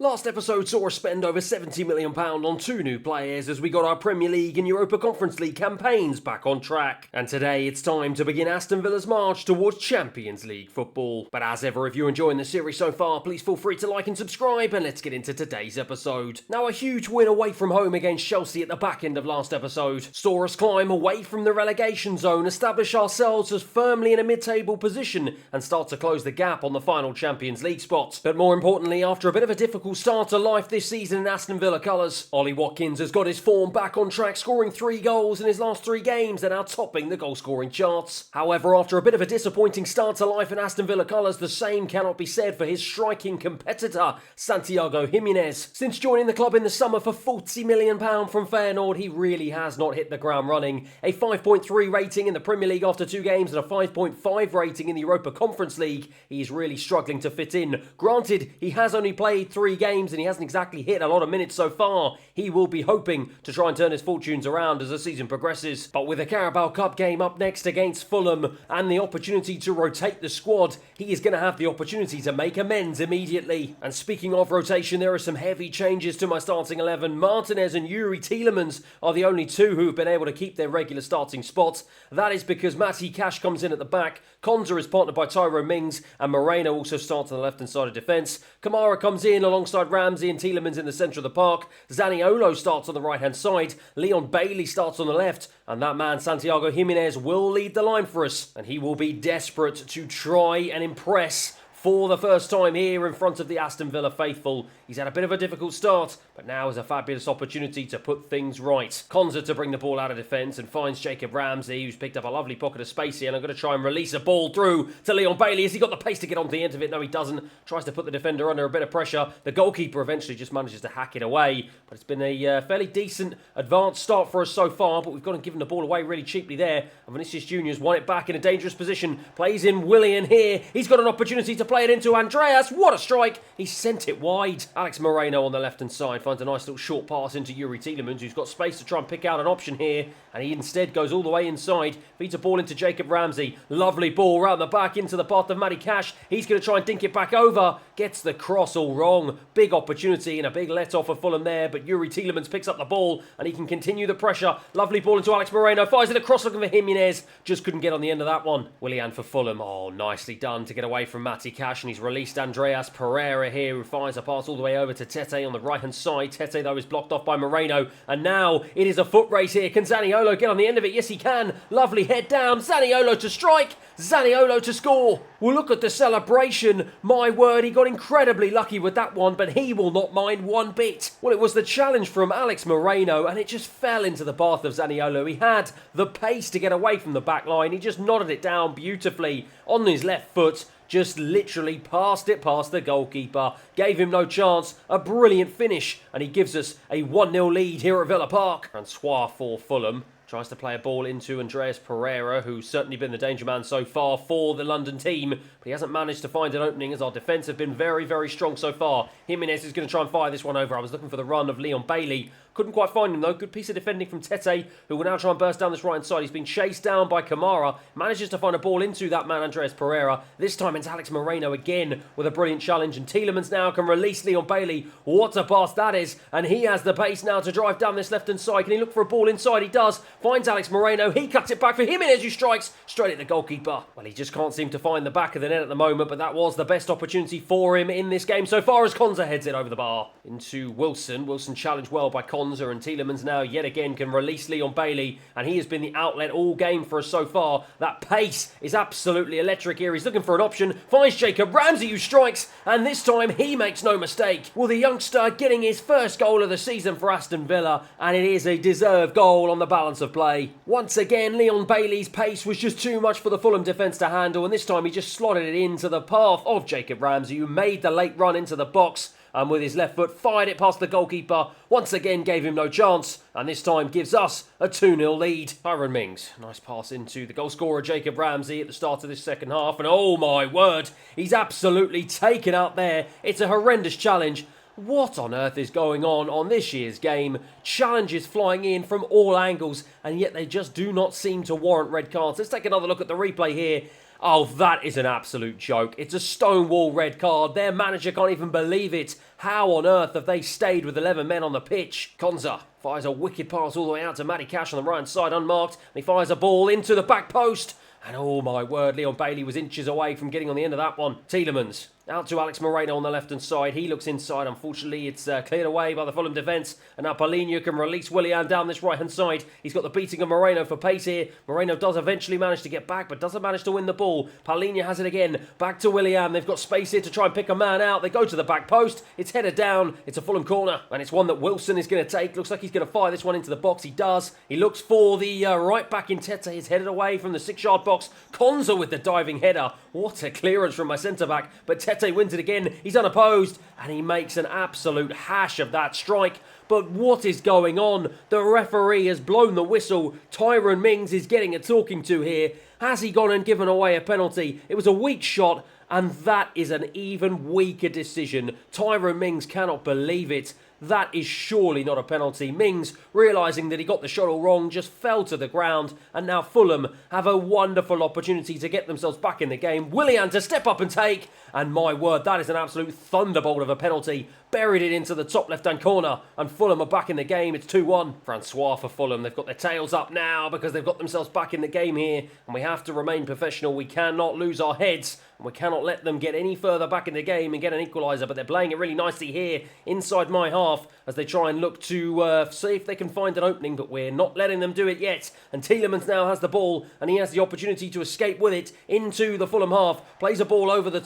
Last episode saw us spend over £70 million on two new players as we got our Premier League and Europa Conference League campaigns back on track. And today it's time to begin Aston Villa's march towards Champions League football. But as ever, if you're enjoying the series so far, please feel free to like and subscribe, and let's get into today's episode. Now, a huge win away from home against Chelsea at the back end of last episode saw us climb away from the relegation zone, establish ourselves as firmly in a mid-table position, and start to close the gap on the final Champions League spot. But more importantly, after a bit of a difficult start to life this season in Aston Villa colours, Ollie Watkins has got his form back on track, scoring 3 goals in his last 3 games and now topping the goal-scoring charts. However, after a bit of a disappointing start to life in Aston Villa colours, the same cannot be said for his striking competitor, Santiago Jimenez. Since joining the club in the summer for £40 million from Feyenoord, he really has not hit the ground running. A 5.3 rating in the Premier League after 2 games and a 5.5 rating in the Europa Conference League. He is really struggling to fit in. Granted, he has only played 3 games and he hasn't exactly hit a lot of minutes so far. He will be hoping to try and turn his fortunes around as the season progresses. But with a Carabao Cup game up next against Fulham and the opportunity to rotate the squad, he is going to have the opportunity to make amends immediately. And speaking of rotation, there are some heavy changes to my starting 11. Martinez and Yuri Tielemans are the only 2 who have been able to keep their regular starting spots. That is because Matty Cash comes in at the back, Konza is partnered by Tyrone Mings, and Moreno also starts on the left-hand side of defence. Kamara comes in alongside Ramsey and Tielemans in the centre of the park. Zaniolo starts on the right-hand side. Leon Bailey starts on the left. And that man, Santiago Jimenez, will lead the line for us. And he will be desperate to try and impress for the first time here in front of the Aston Villa faithful. He's had a bit of a difficult start, but now is a fabulous opportunity to put things right. Konza to bring the ball out of defence and finds Jacob Ramsey, who's picked up a lovely pocket of space here, and I'm going to try and release a ball through to Leon Bailey. Has he got the pace to get onto the end of it? No, he doesn't. Tries to put the defender under a bit of pressure. The goalkeeper eventually just manages to hack it away, but it's been a fairly decent advanced start for us so far, but we've got to give him the ball away really cheaply there, and Vinicius Junior's won it back in a dangerous position. Plays in Willian here. He's got an opportunity to play it into Andreas. What a strike! He sent it wide. Alex Moreno on the left-hand side finds a nice little short pass into Yuri Tielemans, who's got space to try and pick out an option here, and he instead goes all the way inside, feeds a ball into Jacob Ramsey. Lovely ball round the back into the path of Matty Cash. He's going to try and dink it back over. Gets the cross all wrong. Big opportunity and a big let-off for Fulham there, but Yuri Tielemans picks up the ball and he can continue the pressure. Lovely ball into Alex Moreno. Fires it across looking for Jimenez. Just couldn't get on the end of that one. Willian for Fulham. Oh, nicely done to get away from Matty Cash, and he's released Andreas Pereira here, who fires a pass all the way over to Tete on the right-hand side. Tete, though, is blocked off by Moreno, and now it is a foot race here. Can Zaniolo get on the end of it? Yes, he can. Lovely head down. Zaniolo to strike. Zaniolo to score. Well, look at the celebration. My word, he got incredibly lucky with that one, but he will not mind one bit. Well, it was the challenge from Alex Moreno, and it just fell into the path of Zaniolo. He had the pace to get away from the back line. He just nodded it down beautifully on his left foot. Just literally passed it past the goalkeeper. Gave him no chance. A brilliant finish. And he gives us a 1-0 lead here at Villa Park. Francois for Fulham tries to play a ball into Andreas Pereira, who's certainly been the danger man so far for the London team, but he hasn't managed to find an opening as our defence have been very, very strong so far. Jimenez is going to try and fire this one over. I was looking for the run of Leon Bailey. Couldn't quite find him though. Good piece of defending from Tete, who will now try and burst down this right-hand side. He's been chased down by Kamara. Manages to find a ball into that man, Andreas Pereira. This time it's Alex Moreno again with a brilliant challenge. And Tielemans now can release Leon Bailey. What a pass that is. And he has the pace now to drive down this left-hand side. Can he look for a ball inside? He does. Finds Alex Moreno. He cuts it back for Jimenez, who strikes straight at the goalkeeper. Well, he just can't seem to find the back of the net at the moment, but that was the best opportunity for him in this game so far as Konza heads it over the bar. Into Wilson. Wilson challenged well by Konza, and Tielemans now yet again can release Leon Bailey, and he has been the outlet all game for us so far. That pace is absolutely electric here. He's looking for an option, finds Jacob Ramsey, who strikes, and this time he makes no mistake. Well, the youngster getting his first goal of the season for Aston Villa, and it is a deserved goal on the balance of play. Once again, Leon Bailey's pace was just too much for the Fulham defence to handle, and this time he just slotted it into the path of Jacob Ramsey, who made the late run into the box, and with his left foot fired it past the goalkeeper. Once again gave him no chance, and this time gives us a 2-0 lead. Tyrone Mings, nice pass into the goal scorer Jacob Ramsey at the start of this second half, and oh my word, he's absolutely taken out there. It's a horrendous challenge. What on earth is going on this year's game? Challenges flying in from all angles, and yet they just do not seem to warrant red cards. Let's take another look at the replay here. Oh, that is an absolute joke. It's a stonewall red card. Their manager can't even believe it. How on earth have they stayed with 11 men on the pitch? Konza fires a wicked pass all the way out to Matty Cash on the right hand side, unmarked. And he fires a ball into the back post. And oh my word, Leon Bailey was inches away from getting on the end of that one. Tielemans out to Alex Moreno on the left-hand side. He looks inside. Unfortunately, it's cleared away by the Fulham defence. And now Paulinho can release Willian down this right-hand side. He's got the beating of Moreno for pace here. Moreno does eventually manage to get back, but doesn't manage to win the ball. Paulinho has it again. Back to Willian. They've got space here to try and pick a man out. They go to the back post. It's headed down. It's a Fulham corner. And it's one that Wilson is going to take. Looks like he's going to fire this one into the box. He does. He looks for the right back in Tete. He's headed away from the 6-yard box. Konza with the diving header. What a clearance from my centre-back. But Tete wins it again. He's unopposed, and he makes an absolute hash of that strike. But what is going on? The referee has blown the whistle. Tyrone Mings is getting a talking to here. Has he gone and given away a penalty? It was a weak shot, and that is an even weaker decision. Tyrone Mings cannot believe it. That is surely not a penalty. Mings, realising that he got the shot all wrong, just fell to the ground. And now Fulham have a wonderful opportunity to get themselves back in the game. Willian to step up and take. And my word, that is an absolute thunderbolt of a penalty. Buried it into the top left-hand corner. And Fulham are back in the game. It's 2-1. Francois for Fulham. They've got their tails up now because they've got themselves back in the game here. And we have to remain professional. We cannot lose our heads. And we cannot let them get any further back in the game and get an equaliser. But they're playing it really nicely here inside my half as they try and look to see if they can find an opening. But we're not letting them do it yet. And Tielemans now has the ball. And he has the opportunity to escape with it into the Fulham half. Plays a ball over the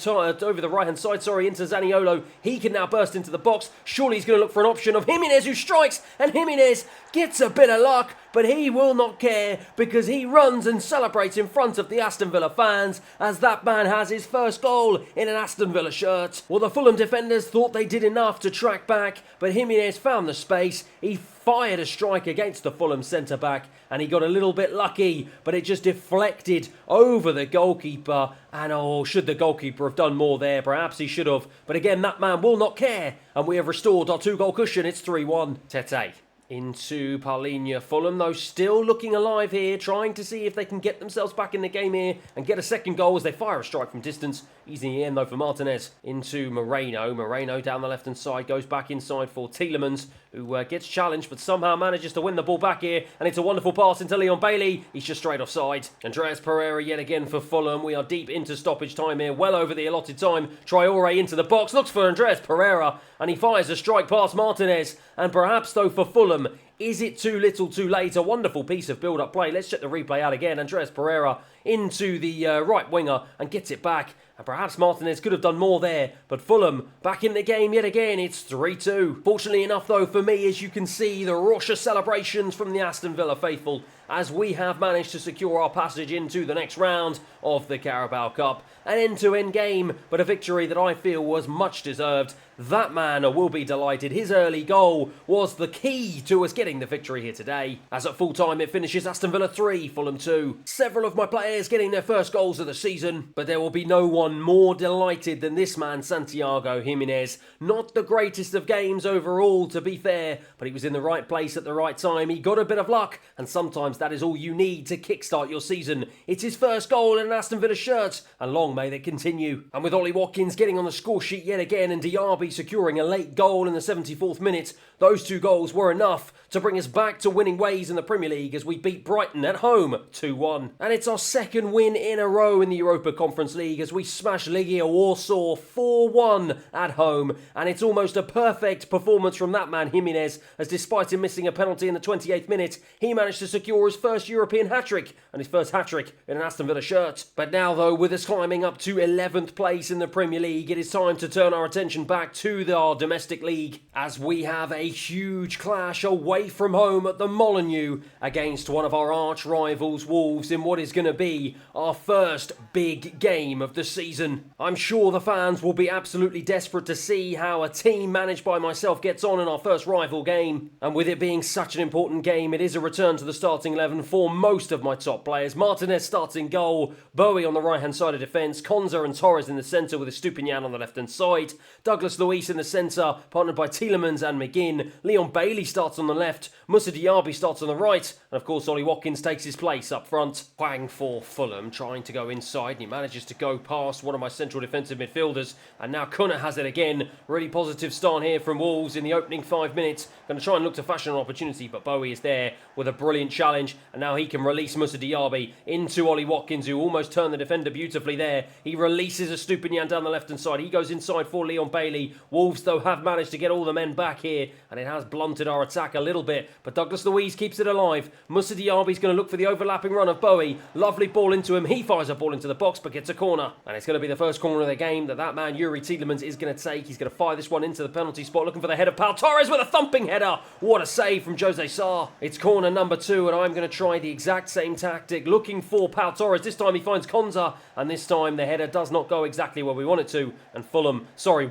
right-hand side, into Zaniolo. He can now burst into the box. Surely he's going to look for an option of Jimenez, who strikes. And Jimenez gets a bit of luck. But he will not care because he runs and celebrates in front of the Aston Villa fans as that man has his first goal in an Aston Villa shirt. Well, the Fulham defenders thought they did enough to track back, but Jimenez found the space. He fired a strike against the Fulham centre-back and he got a little bit lucky, but it just deflected over the goalkeeper. And oh, should the goalkeeper have done more there? Perhaps he should have. But again, that man will not care. And we have restored our 2-goal cushion. It's 3-1. Tete into Paulinho. Fulham, though, still looking alive here, trying to see if they can get themselves back in the game here and get a second goal as they fire a strike from distance. Easy in the end, though, for Martinez. Into Moreno. Moreno down the left-hand side, goes back inside for Tielemans, who gets challenged, but somehow manages to win the ball back here. And it's a wonderful pass into Leon Bailey. He's just straight offside. Andreas Pereira yet again for Fulham. We are deep into stoppage time here, well over the allotted time. Traore into the box, looks for Andreas Pereira, and he fires a strike past Martinez. And perhaps, though, for Fulham, is it too little too late? A wonderful piece of build-up play. Let's check the replay out again. Andreas Pereira into the right winger and gets it back. And perhaps Martinez could have done more there. But Fulham back in the game yet again. It's 3-2. Fortunately enough, though, for me, as you can see, the Russia celebrations from the Aston Villa faithful as we have managed to secure our passage into the next round of the Carabao Cup. An end-to-end game, but a victory that I feel was much deserved. That man will be delighted. His early goal was the key to us getting the victory here today. As at full-time, it finishes Aston Villa 3, Fulham 2. Several of my players getting their first goals of the season, but there will be no one more delighted than this man, Santiago Jimenez. Not the greatest of games overall, to be fair, but he was in the right place at the right time. He got a bit of luck, and sometimes that is all you need to kickstart your season. It's his first goal in an Aston Villa shirt, and long may they continue. And with Ollie Watkins getting on the score sheet yet again and Diaby securing a late goal in the 74th minute, those two goals were enough to bring us back to winning ways in the Premier League as we beat Brighton at home 2-1. And it's our second win in a row in the Europa Conference League as we smash Legia Warsaw 4-1 at home. And it's almost a perfect performance from that man Jimenez, as despite him missing a penalty in the 28th minute, he managed to secure his first European hat-trick and his first hat-trick in an Aston Villa shirt. But now, though, with us climbing up to 11th place in the Premier League, it is time to turn our attention back to our domestic league as we have a huge clash away from home at the Molineux against one of our arch rivals Wolves in what is going to be our first big game of the season. I'm sure the fans will be absolutely desperate to see how a team managed by myself gets on in our first rival game, and with it being such an important game, it is a return to the starting 11 for most of my top players. Martinez starts in goal, Bowie on the right hand side of defence, Konza and Torres in the centre with Estupinian on the left hand side, Douglas Luiz in the centre partnered by Tielemans and McGinn, Leon Bailey starts on the left left, Moussa Diaby starts on the right, and of course Ollie Watkins takes his place up front. Hwang for Fulham, trying to go inside, and he manages to go past one of my central defensive midfielders, and now Cunha has it again. Really positive start here from Wolves in the opening 5 minutes. Going to try and look to fashion an opportunity, but Bowie is there with a brilliant challenge, and now he can release Moussa Diaby into Ollie Watkins, who almost turned the defender beautifully there. He releases Estupiñán down the left-hand side. He goes inside for Leon Bailey. Wolves, though, have managed to get all the men back here, and it has blunted our attack a little bit, but Douglas Luiz keeps it alive. Moussa Diaby's going to look for the overlapping run of Bowie. Lovely ball into him. He fires a ball into the box, but gets a corner, and it's going to be the first corner of the game that man Yuri Tielemans is going to take. He's going to fire this one into the penalty spot, looking for the head of Pau Torres with a thumping header. What a save from Jose Sarr. It's corner number 2, and I'm going to try the exact same tactic, looking for Pau Torres. This time he finds Konza, and this time the header does not go exactly where we want it to, and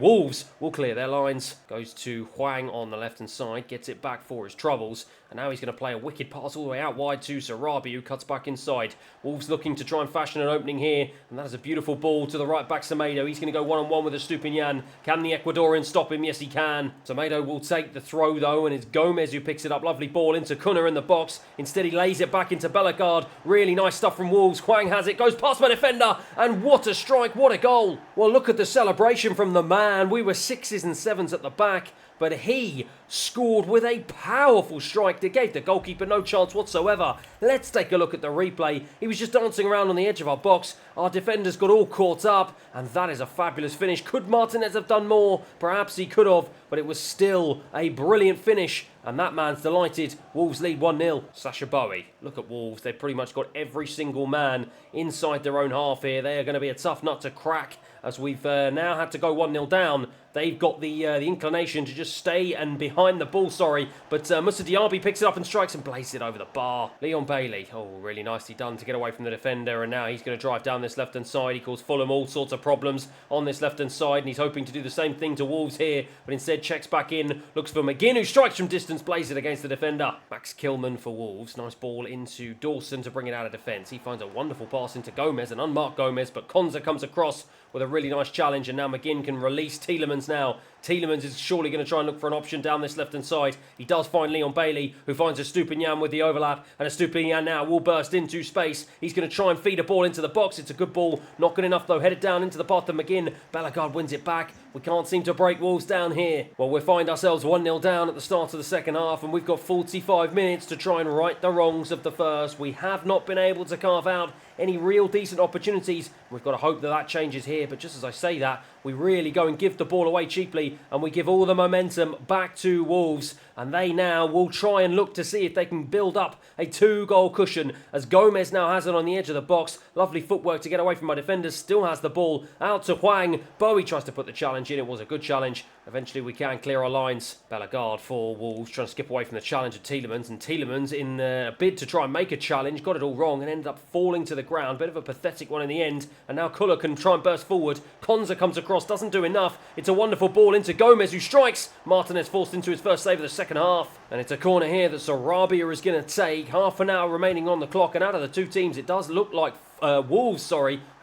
Wolves will clear their lines. Goes to Hwang on the left-hand side, gets it back for his troubles, and now he's going to play a wicked pass all the way out wide to Sarabi, who cuts back inside. Wolves looking to try and fashion an opening here, and that is a beautiful ball to the right back Semedo. He's going to go one-on-one with Estupiñán. Can the Ecuadorian stop him? Yes, he can. Semedo will take the throw, though, and it's Gomez who picks it up. Lovely ball into Cunha in the box. Instead, he lays it back into Bellegarde. Really nice stuff from Wolves. Hwang has it, goes past my defender, and what a strike, what a goal. Well, look at the celebration from the man. We were 6s and 7s at the back, but he scored with a powerful strike that gave the goalkeeper no chance whatsoever. Let's take a look at the replay. He was just dancing around on the edge of our box. Our defenders got all caught up, and that is a fabulous finish. Could Martinez have done more? Perhaps he could have, but it was still a brilliant finish, and that man's delighted. Wolves lead 1-0. Sacha Bowie. Look at Wolves. They've pretty much got every single man inside their own half here. They are going to be a tough nut to crack, as we've now had to go 1-0 down. They've got the inclination to just stay and behind the ball, but Moussa Diaby picks it up and strikes and places it over the bar. Leon Bailey, oh, really nicely done to get away from the defender, and now he's going to drive down this left-hand side. He calls Fulham all sorts of problems on this left-hand side, and he's hoping to do the same thing to Wolves here, but instead checks back in, looks for McGinn, who strikes from distance, plays it against the defender. Max Kilman for Wolves. Nice ball into Dawson to bring it out of defence. He finds a wonderful pass into Gomez, an unmarked Gomez, but Konza comes across with a really nice challenge, and now McGinn can release Tielemans now. Tielemans is surely going to try and look for an option down this left-hand side. He does find Leon Bailey, who finds Estupiñán with the overlap, and Estupiñán now will burst into space. He's going to try and feed a ball into the box. It's a good ball, not good enough though. Headed down into the path of McGinn. Bellegarde wins it back. We can't seem to break Wolves down here. Well, we find ourselves 1-0 down at the start of the second half, and we've got 45 minutes to try and right the wrongs of the first. We have not been able to carve out any real decent opportunities. We've got to hope that changes here, but just as I say that, we really go and give the ball away cheaply, and we give all the momentum back to Wolves, and they now will try and look to see if they can build up a 2-goal cushion, as Gomez now has it on the edge of the box. Lovely footwork to get away from my defenders. Still has the ball out to Hwang. Bowie tries to put the challenge in. It was a good challenge. Eventually we can clear our lines. Bellegarde for Wolves, trying to skip away from the challenge of Tielemans, and Tielemans, in a bid to try and make a challenge, got it all wrong and ended up falling to the ground. Bit of a pathetic one in the end, and now Culler can try and burst forward. Konza comes across, doesn't do enough. It's a wonderful ball into Gomez, who strikes. Martinez forced into his first save of the second half, and it's a corner here that Sarabia is going to take. Half an hour remaining on the clock, and out of the two teams, it does look like Wolves,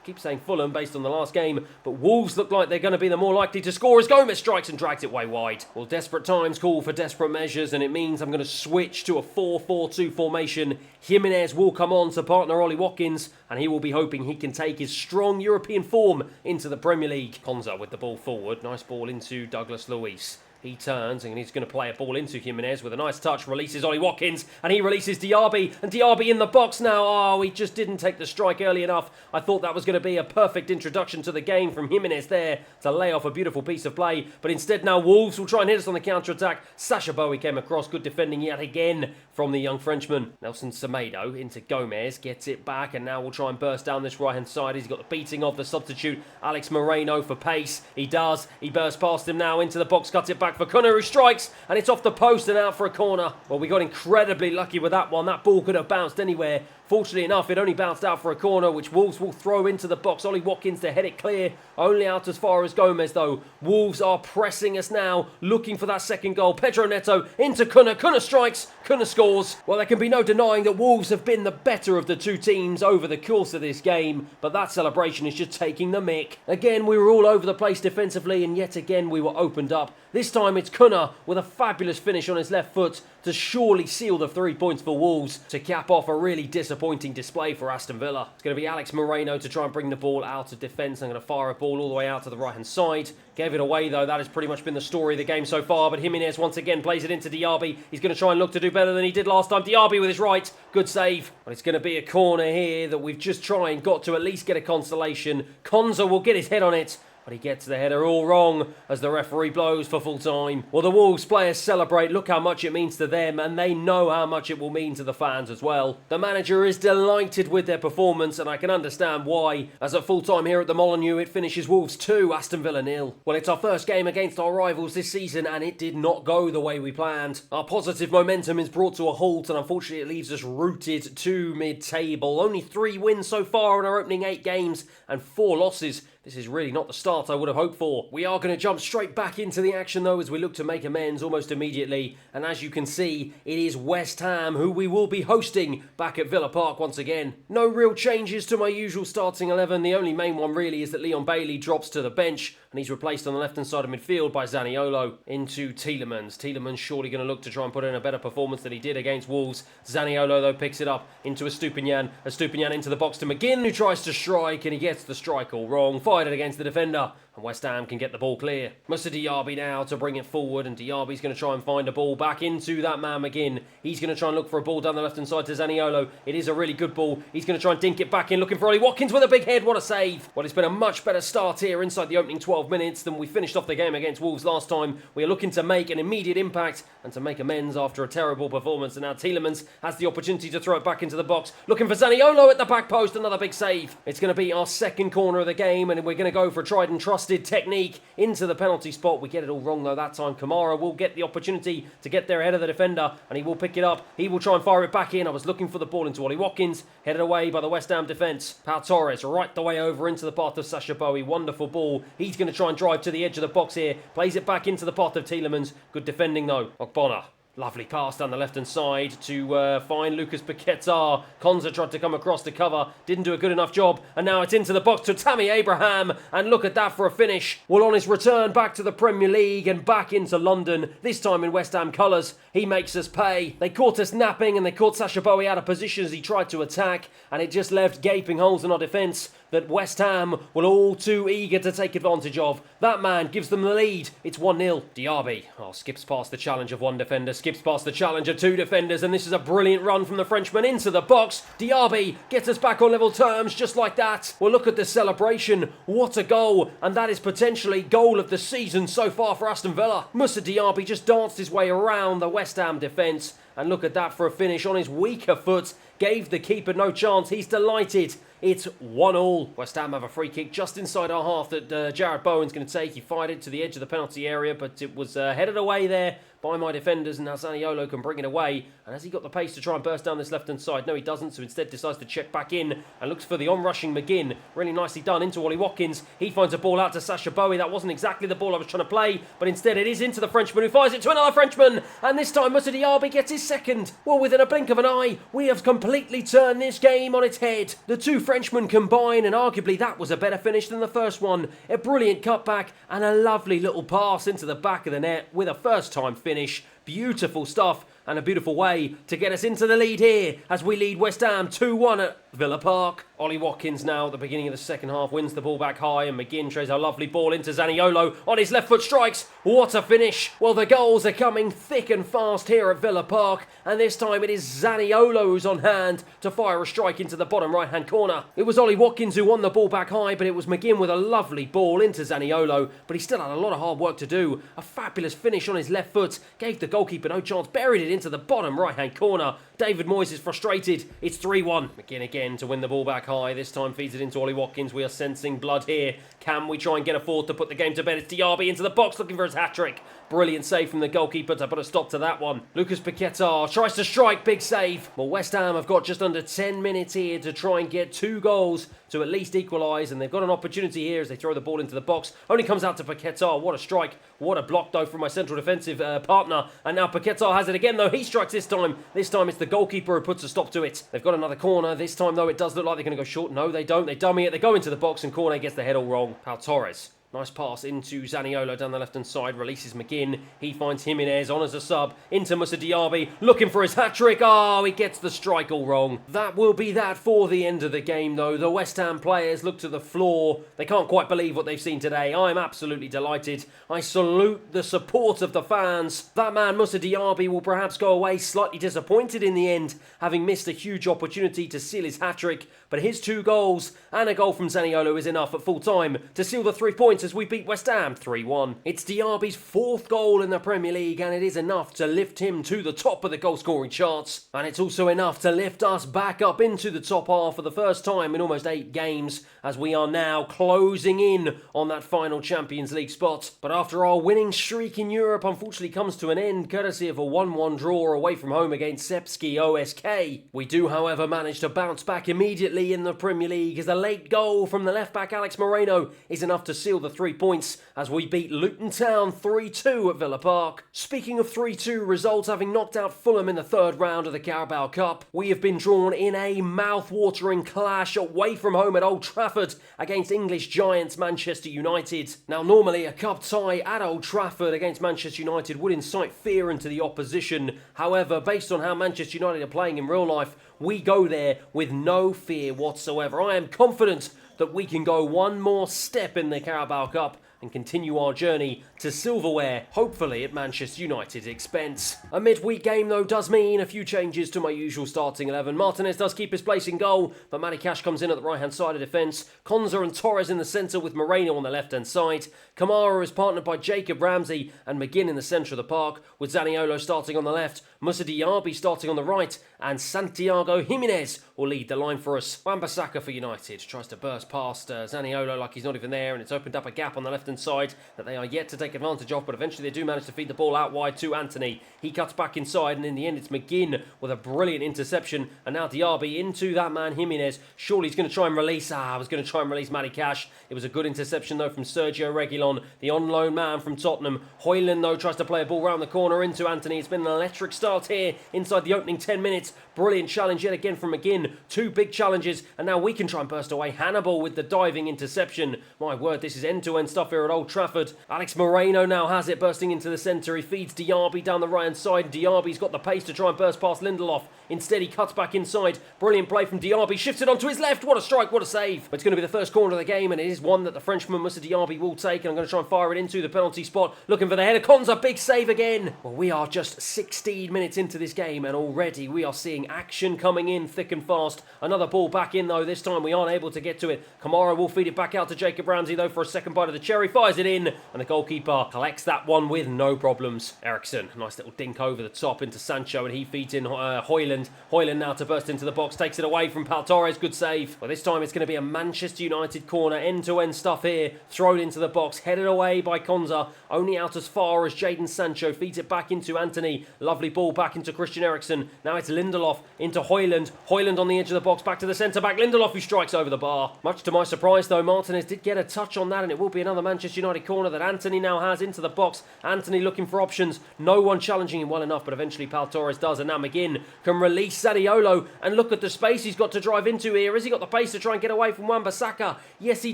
keep saying Fulham based on the last game, but Wolves look like they're going to be the more likely to score as Gomez strikes and drags it way wide. Well, desperate times call for desperate measures, and it means I'm going to switch to a 4-4-2 formation. Jimenez will come on to partner Ollie Watkins, and he will be hoping he can take his strong European form into the Premier League. Konza with the ball forward. Nice ball into Douglas Luiz. He turns and he's going to play a ball into Jimenez with a nice touch, releases Ollie Watkins, and he releases Diaby, and Diaby in the box now. Oh, he just didn't take the strike early enough. I thought that was going to be a perfect introduction to the game from Jimenez there to lay off a beautiful piece of play, but instead now Wolves will try and hit us on the counter-attack. Sacha Bowie came across, good defending yet again from the young Frenchman. Nelson Semedo into Gomez, gets it back, and now we'll try and burst down this right-hand side. He's got the beating of the substitute, Alex Moreno, for pace. He does. He bursts past him now into the box, cuts it back for Cunha, who strikes, and it's off the post and out for a corner. Well, we got incredibly lucky with that one. That ball could have bounced anywhere. Fortunately enough, it only bounced out for a corner, which Wolves will throw into the box. Ollie Watkins to head it clear. Only out as far as Gomez, though. Wolves are pressing us now, looking for that second goal. Pedro Neto into Cunha. Cunha strikes. Cunha scores. Well, there can be no denying that Wolves have been the better of the two teams over the course of this game, but that celebration is just taking the mick. Again, we were all over the place defensively, and yet again we were opened up. This time it's Cunha with a fabulous finish on his left foot to surely seal the 3 points for Wolves to cap off a really disappointing display for Aston Villa. It's going to be Alex Moreno to try and bring the ball out of defence. I'm going to fire a ball all the way out to the right-hand side. Gave it away, though. That has pretty much been the story of the game so far. But Jimenez once again plays it into Diaby. He's going to try and look to do better than he did last time. Diaby with his right. Good save. But it's going to be a corner here that we've just tried and got to at least get a consolation. Konza will get his head on it. But he gets the header all wrong as the referee blows for full time. Well, the Wolves players celebrate. Look how much it means to them, and they know how much it will mean to the fans as well. The manager is delighted with their performance, and I can understand why. As at full time here at the Molineux, it finishes Wolves 2, Aston Villa 0. Well, it's our first game against our rivals this season, and it did not go the way we planned. Our positive momentum is brought to a halt, and unfortunately it leaves us rooted to mid-table. Only 3 wins so far in our opening 8 games, and 4 losses. This is really not the start I would have hoped for. We are going to jump straight back into the action though as we look to make amends almost immediately. And as you can see, it is West Ham who we will be hosting back at Villa Park once again. No real changes to my usual starting 11. The only main one really is that Leon Bailey drops to the bench and he's replaced on the left-hand side of midfield by Zaniolo into Tielemans. Tielemans surely going to look to try and put in a better performance than he did against Wolves. Zaniolo though picks it up into Estupinian. Estupinian into the box to McGinn who tries to strike and he gets the strike all wrong. Fired it against the defender. And West Ham can get the ball clear. Musa Diaby now to bring it forward, and Diaby's going to try and find a ball back into that man McGinn. He's going to try and look for a ball down the left-hand side to Zaniolo. It is a really good ball. He's going to try and dink it back in, looking for Ollie Watkins with a big head. What a save. Well, it's been a much better start here inside the opening 12 minutes than we finished off the game against Wolves last time. We are looking to make an immediate impact and to make amends after a terrible performance. And now Tielemans has the opportunity to throw it back into the box, looking for Zaniolo at the back post. Another big save. It's going to be our second corner of the game, and we're going to go for a tried and trusted technique into the penalty spot. We get it all wrong though that time. Kamara will get the opportunity to get there ahead of the defender and he will pick it up. He will try and fire it back in. I was looking for the ball into Ollie Watkins, headed away by the West Ham defence. Pau Torres right the way over into the path of Sacha Boey. Wonderful ball. He's going to try and drive to the edge of the box here. Plays it back into the path of Tielemans. Good defending though. Ogbonna. Lovely pass down the left-hand side to find Lucas Paquetá. Konza tried to come across to cover. Didn't do a good enough job. And now it's into the box to Tammy Abraham. And look at that for a finish. Well, on his return back to the Premier League and back into London, this time in West Ham colours, he makes us pay. They caught us napping and they caught Sacha Boey out of position as he tried to attack. And it just left gaping holes in our defence that West Ham were all too eager to take advantage of. That man gives them the lead. It's 1-0. Diaby skips past the challenge of one defender, skips past the challenge of 2 defenders, and this is a brilliant run from the Frenchman into the box. Diaby gets us back on level terms just like that. Well, look at the celebration. What a goal, and that is potentially goal of the season so far for Aston Villa. Musa Diaby just danced his way around the West Ham defence, and look at that for a finish on his weaker foot. Gave the keeper no chance. He's delighted. It's 1-1. West Ham have a free kick just inside our half that Jared Bowen's going to take. He fired it to the edge of the penalty area, but it was headed away there by my defenders, and now Zaniolo can bring it away. And has he got the pace to try and burst down this left-hand side? No, he doesn't, so instead decides to check back in and looks for the on-rushing McGinn. Really nicely done into Ollie Watkins. He finds a ball out to Sacha Boey. That wasn't exactly the ball I was trying to play, but instead it is into the Frenchman, who fires it to another Frenchman. And this time Musa Diaby gets his second. Well, within a blink of an eye, we have completely turned this game on its head. The 2 Frenchmen combine, and arguably that was a better finish than the first one. A brilliant cutback and a lovely little pass into the back of the net with a first-time finish. Beautiful stuff and a beautiful way to get us into the lead here as we lead West Ham 2-1 at Villa Park. Ollie Watkins now at the beginning of the second half wins the ball back high, and McGinn trays a lovely ball into Zaniolo on his left foot strikes. What a finish. Well, the goals are coming thick and fast here at Villa Park, and this time it is Zaniolo who's on hand to fire a strike into the bottom right hand corner. It was Ollie Watkins who won the ball back high, but it was McGinn with a lovely ball into Zaniolo, but he still had a lot of hard work to do. A fabulous finish on his left foot, gave the goalkeeper no chance, buried it into the bottom right hand corner. David Moyes is frustrated. It's 3-1. McGinn again to win the ball back high. This time feeds it into Ollie Watkins. We are sensing blood here. Can we try and get a fourth to put the game to bed? It's Diaby into the box looking for his hat-trick. Brilliant save from the goalkeeper to put a stop to that one. Lucas Paquetá tries to strike. Big save. Well, West Ham have got just under 10 minutes here to try and get 2 goals to at least equalise, and they've got an opportunity here as they throw the ball into the box. Only comes out to Paquetá. What a strike. What a block, though, from my central defensive partner. And now Paquetá has it again, though. He strikes this time. This time it's the goalkeeper who puts a stop to it. They've got another corner. This time, though, it does look like they're going to go short. No, they don't. They dummy it. They go into the box, and Cornet gets the head all wrong. Pau Torres Nice pass into Zaniolo down the left-hand side, releases McGinn. He finds Jimenez on as a sub, into Moussa Diaby, looking for his hat-trick. Oh, he gets the strike all wrong. That will be that for the end of the game, though. The West Ham players look to the floor. They can't quite believe what they've seen today. I'm absolutely delighted. I salute the support of the fans. That man, Moussa Diaby, will perhaps go away slightly disappointed in the end, having missed a huge opportunity to seal his hat-trick. But his 2 goals and a goal from Zaniolo is enough at full time to seal the 3 points as we beat West Ham 3-1. It's Diaby's 4th goal in the Premier League, and it is enough to lift him to the top of the goal-scoring charts. And it's also enough to lift us back up into the top half for the first time in almost 8 games, as we are now closing in on that final Champions League spot. But after our winning streak in Europe unfortunately comes to an end, courtesy of a 1-1 draw away from home against Sepski OSK, we do, however, manage to bounce back immediately in the Premier League, as a late goal from the left-back Alex Moreno is enough to seal the 3 points as we beat Luton Town 3-2 at Villa Park. Speaking of 3-2 results, having knocked out Fulham in the 3rd round of the Carabao Cup, we have been drawn in a mouth-watering clash away from home at Old Trafford against English giants Manchester United. Now, normally a cup tie at Old Trafford against Manchester United would incite fear into the opposition. However, based on how Manchester United are playing in real life, we go there with no fear whatsoever. I am confident that we can go one more step in the Carabao Cup and continue our journey to silverware, hopefully at Manchester United's expense. A midweek game, though, does mean a few changes to my usual starting 11. Martinez does keep his place in goal, but Matty Cash comes in at the right-hand side of defence. Konza and Torres in the centre with Moreno on the left-hand side. Kamara is partnered by Jacob Ramsey and McGinn in the centre of the park, with Zaniolo starting on the left, Moussa Diaby starting on the right, and Santiago Jimenez will lead the line for us. Wan-Bissaka for United tries to burst past Zaniolo like he's not even there, and it's opened up a gap on the left-hand side that they are yet to take advantage of, but eventually they do manage to feed the ball out wide to Anthony. He cuts back inside, and in the end it's McGinn with a brilliant interception, and now Diaby into that man Jimenez. Surely he's going to try and release. I was going to try and release Matty Cash. It was a good interception though from Sergio Reguilon, the on-loan man from Tottenham. Højlund though tries to play a ball round the corner into Anthony. It's been an electric start here inside the opening 10 minutes. Brilliant challenge yet again from McGinn. 2 big challenges, and now we can try and burst away. Hannibal with the diving interception. My word, this is end-to-end stuff here at Old Trafford. Alex Moreno now has it, bursting into the centre. He feeds Diaby down the right-hand side. Diaby's got the pace to try and burst past Lindelof. Instead, he cuts back inside. Brilliant play from Diaby. Shifts it onto his left. What a strike, what a save. But it's going to be the first corner of the game, and it is one that the Frenchman Moussa Diaby will take, and I'm going to try and fire it into the penalty spot. Looking for the header. Konza, big save again. Well, we are just 16 minutes into this game, and already we are seeing action coming in thick and fast. Another ball back in, though. This time we aren't able to get to it. Kamara will feed it back out to Jacob Ramsey, though, for a second bite of the cherry. Fires it in, and the goalkeeper collects that one with no problems. Eriksen, nice little dink over the top into Sancho, and he feeds in Højlund. Højlund now to burst into the box, takes it away from Pau Torres. Good save. Well, this time it's going to be a Manchester United corner. End-to-end stuff here. Thrown into the box, headed away by Konza. Only out as far as Jadon Sancho. Feeds it back into Anthony. Lovely ball back into Christian Eriksen. Now it's Lindelof into Højlund. Højlund on the edge of the box, back to the centre-back. Lindelof who strikes over the bar. Much to my surprise, though, Martinez did get a touch on that, and it will be another Manchester United corner that Anthony now has into the box. Anthony looking for options. No one challenging him well enough, but eventually Pau Torres does, and now McGinn can release Zaniolo, and look at the space he's got to drive into here. Has he got the pace to try and get away from Wan-Bissaka? Yes, he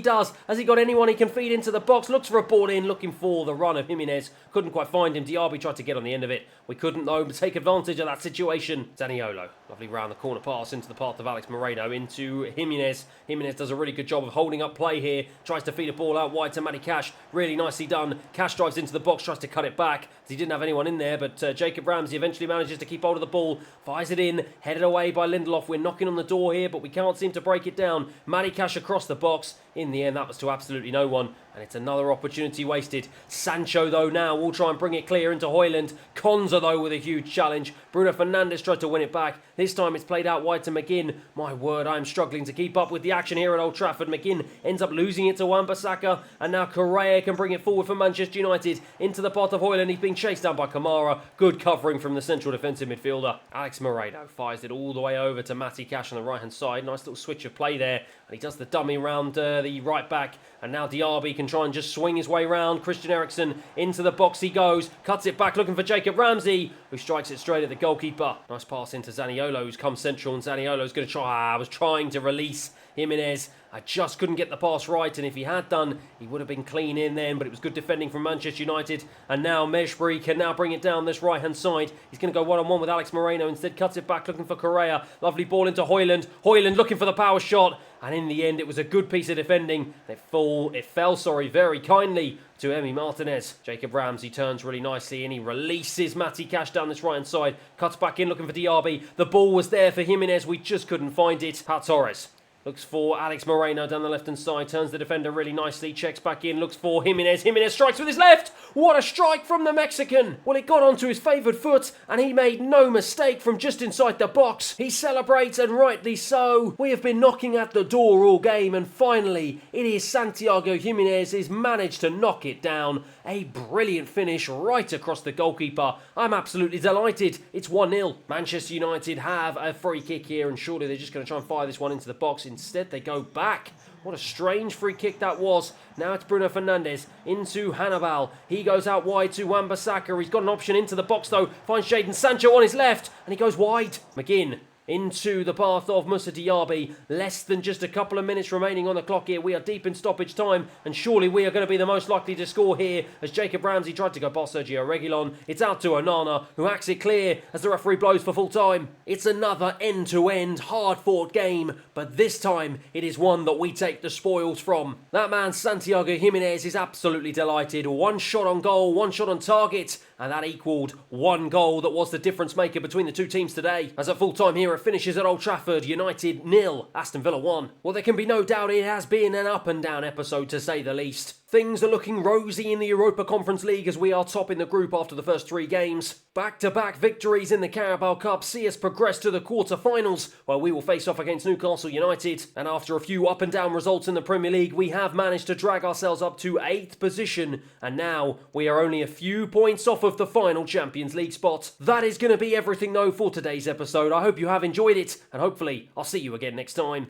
does. Has he got anyone he can feed into the box? Looks for a ball in, looking for the run of Jimenez. Couldn't quite find him. Diaby tried to get on the end of it. We couldn't, though, take advantage of that situation. Zaniolo, lovely round the corner pass into the path of Alex Moreno into Jimenez. Jimenez does a really good job of holding up play here. Tries to feed a ball out wide to Matty Cash. Really nicely done. Cash drives into the box, tries to cut it back. He didn't have anyone in there, but Jacob Ramsey eventually manages to keep hold of the ball. Fires it in, headed away by Lindelof. We're knocking on the door here, but we can't seem to break it down. Matty Cash across the box. In the end, that was to absolutely no one, and it's another opportunity wasted. Sancho, though, now will try and bring it clear into Højlund. Konza, though, with a huge challenge. Bruno Fernandes tried to win it back. This time it's played out wide to McGinn. My word, I'm struggling to keep up with the action here at Old Trafford. McGinn ends up losing it to Wan-Bissaka, and now Correa can bring it forward for Manchester United into the path of Højlund. He's being chased down by Kamara. Good covering from the central defensive midfielder. Alex Moreno fires it all the way over to Matty Cash on the right-hand side. Nice little switch of play there, and he does the dummy round the right back, and now Diaby can try and just swing his way round. Christian Eriksen into the box he goes, cuts it back looking for Jacob Ramsey, who strikes it straight at the goalkeeper. Nice pass into Zaniolo, who's come central, and Zaniolo's going to try, was trying to release Jimenez, I just couldn't get the pass right, and if he had done, he would have been clean in then, but it was good defending from Manchester United. And now Mejbri can now bring it down this right-hand side. He's going to go one-on-one with Alex Moreno, instead cuts it back looking for Correa. Lovely ball into Højlund. Højlund looking for the power shot, and in the end it was a good piece of defending. It fell very kindly to Emi Martinez. Jacob Ramsey turns really nicely and he releases Matty Cash down this right-hand side. Cuts back in looking for Diaby. The ball was there for Jimenez, we just couldn't find it. Pat Torres looks for Alex Moreno down the left-hand side, turns the defender really nicely, checks back in, looks for Jimenez. Jimenez strikes with his left! What a strike from the Mexican! Well, it got onto his favoured foot, and he made no mistake from just inside the box. He celebrates, and rightly so. We have been knocking at the door all game, and finally, it is Santiago Jimenez who's managed to knock it down. A brilliant finish right across the goalkeeper. I'm absolutely delighted. It's 1-0. Manchester United have a free kick here, and surely they're just going to try and fire this one into the box. Instead, they go back. What a strange free kick that was. Now it's Bruno Fernandes into Hannibal. He goes out wide to Wan-Bissaka. He's got an option into the box though. Finds Jadon Sancho on his left, and he goes wide. McGinn into the path of Moussa Diaby. Less than just a couple of minutes remaining on the clock here. We are deep in stoppage time, and surely we are going to be the most likely to score here, as Jacob Ramsey tried to go past Sergio Reguilon. It's out to Onana, who hacks it clear as the referee blows for full time. It's another end-to-end, hard-fought game, but this time it is one that we take the spoils from. That man Santiago Jimenez is absolutely delighted. One shot on goal, one shot on target, and that equaled one goal that was the difference maker between the two teams today. As at full time here, it finishes at Old Trafford. United 0, Aston Villa 1. Well, there can be no doubt it has been an up and down episode, to say the least. Things are looking rosy in the Europa Conference League as we are topping the group after the first 3 games. Back-to-back victories in the Carabao Cup see us progress to the quarter-finals, where we will face off against Newcastle United. And after a few up and down results in the Premier League, we have managed to drag ourselves up to 8th position, and now we are only a few points off of the final Champions League spot. That is going to be everything though for today's episode. I hope you have enjoyed it, and hopefully I'll see you again next time.